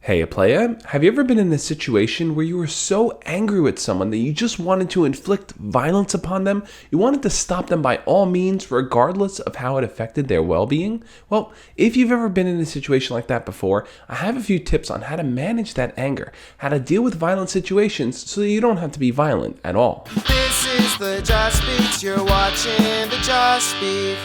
Hey, playa, have you ever been in a situation where you were so angry with someone that you just wanted to inflict violence upon them? You wanted to stop them by all means, regardless of how it affected their well-being? Well, if you've ever been in a situation like that before, I have a few tips on how to manage that anger, how to deal with violent situations so that you don't have to be violent at all. This is the Just Beats, you're watching the Just Beat.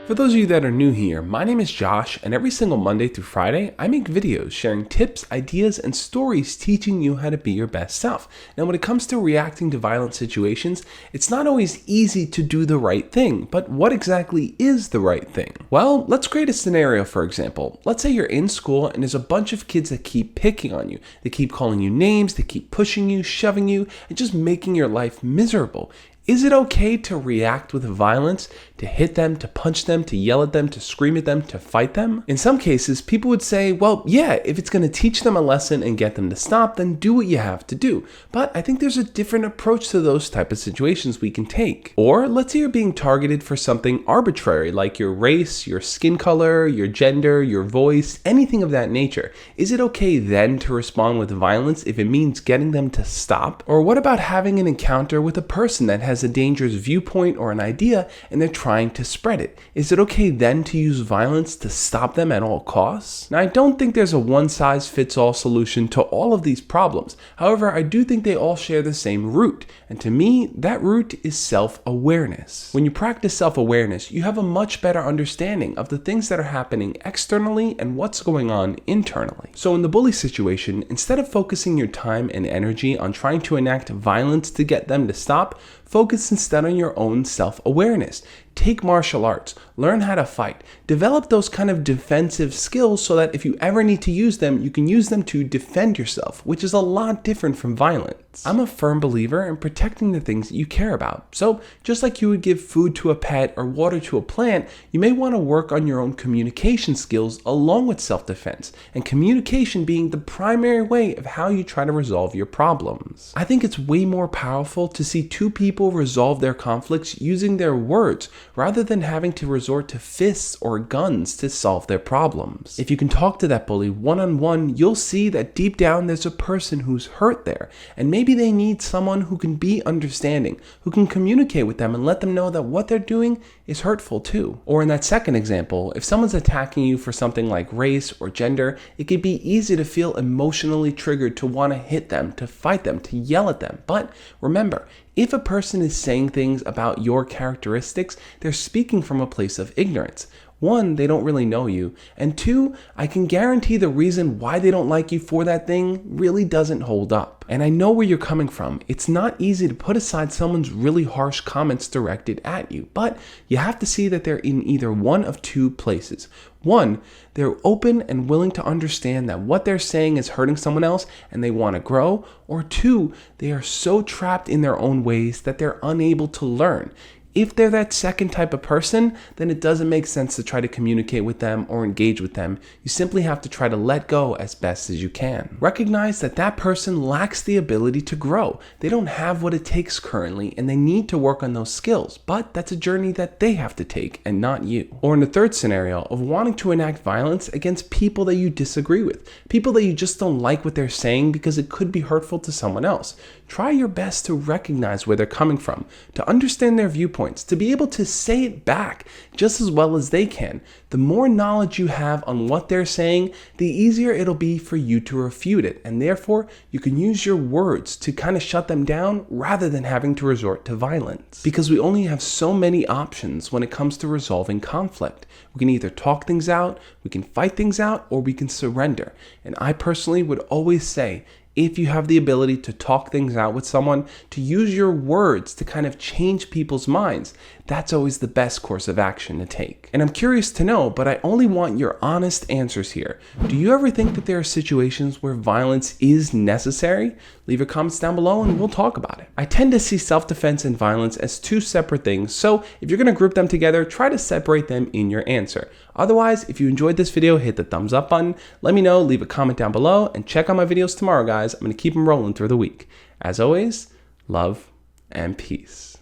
For those of you that are new here, my name is Josh, and every single Monday through Friday, I make videos sharing tips, ideas, and stories teaching you how to be your best self. Now, when it comes to reacting to violent situations, it's not always easy to do the right thing, but what exactly is the right thing? Well, let's create a scenario, for example. Let's say you're in school and there's a bunch of kids that keep picking on you. They keep calling you names, they keep pushing you, shoving you, and just making your life miserable. Is it okay to react with violence, to hit them, to punch them, to yell at them, to scream at them, to fight them? In some cases, people would say, well, yeah, if it's going to teach them a lesson and get them to stop, then do what you have to do. But I think there's a different approach to those type of situations we can take. Or let's say you're being targeted for something arbitrary, like your race, your skin color, your gender, your voice, anything of that nature. Is it okay then to respond with violence if it means getting them to stop? Or what about having an encounter with a person that has a dangerous viewpoint or an idea and they're trying to spread it? Is it okay then to use violence to stop them at all costs? Now, I don't think there's a one-size-fits-all solution to all of these problems. However, I do think they all share the same root, and to me, that root is self-awareness. When you practice self-awareness, you have a much better understanding of the things that are happening externally and what's going on internally. So in the bully situation, instead of focusing your time and energy on trying to enact violence to get them to stop, focus instead on your own self-awareness. Take martial arts, learn how to fight, develop those kind of defensive skills so that if you ever need to use them, you can use them to defend yourself, which is a lot different from violence. I'm a firm believer in protecting the things that you care about. So just like you would give food to a pet or water to a plant, you may want to work on your own communication skills along with self-defense, and communication being the primary way of how you try to resolve your problems. I think it's way more powerful to see two people resolve their conflicts using their words rather than having to resort to fists or guns to solve their problems. If you can talk to that bully one-on-one, you'll see that deep down there's a person who's hurt there, and maybe they need someone who can be understanding, who can communicate with them and let them know that what they're doing is hurtful too. Or in that second example, if someone's attacking you for something like race or gender, it could be easy to feel emotionally triggered to want to hit them, to fight them, to yell at them. But remember, if a person is saying things about your characteristics, they're speaking from a place of ignorance. One, they don't really know you, and two, I can guarantee the reason why they don't like you for that thing really doesn't hold up. And I know where you're coming from. It's not easy to put aside someone's really harsh comments directed at you, but you have to see that they're in either one of two places. One, they're open and willing to understand that what they're saying is hurting someone else and they want to grow, or two, they are so trapped in their own ways that they're unable to learn. If they're that second type of person, then it doesn't make sense to try to communicate with them or engage with them. You simply have to try to let go as best as you can. Recognize that that person lacks the ability to grow. They don't have what it takes currently, and they need to work on those skills, but that's a journey that they have to take and not you. Or in the third scenario of wanting to enact violence against people that you disagree with, people that you just don't like what they're saying because it could be hurtful to someone else. Try your best to recognize where they're coming from, to understand their viewpoints, to be able to say it back just as well as they can. The more knowledge you have on what they're saying, the easier it'll be for you to refute it, and therefore you can use your words to kind of shut them down rather than having to resort to violence. Because we only have so many options when it comes to resolving conflict. We can either talk things out, we can fight things out, or we can surrender. And I personally would always say, if you have the ability to talk things out with someone, to use your words to kind of change people's minds, that's always the best course of action to take. And I'm curious to know, but I only want your honest answers here. Do you ever think that there are situations where violence is necessary? Leave your comments down below and we'll talk about it. I tend to see self-defense and violence as two separate things, so if you're going to group them together, try to separate them in your answer. Otherwise, if you enjoyed this video, hit the thumbs up button, let me know, leave a comment down below, and check out my videos tomorrow, guys. I'm going to keep them rolling through the week. As always, love and peace.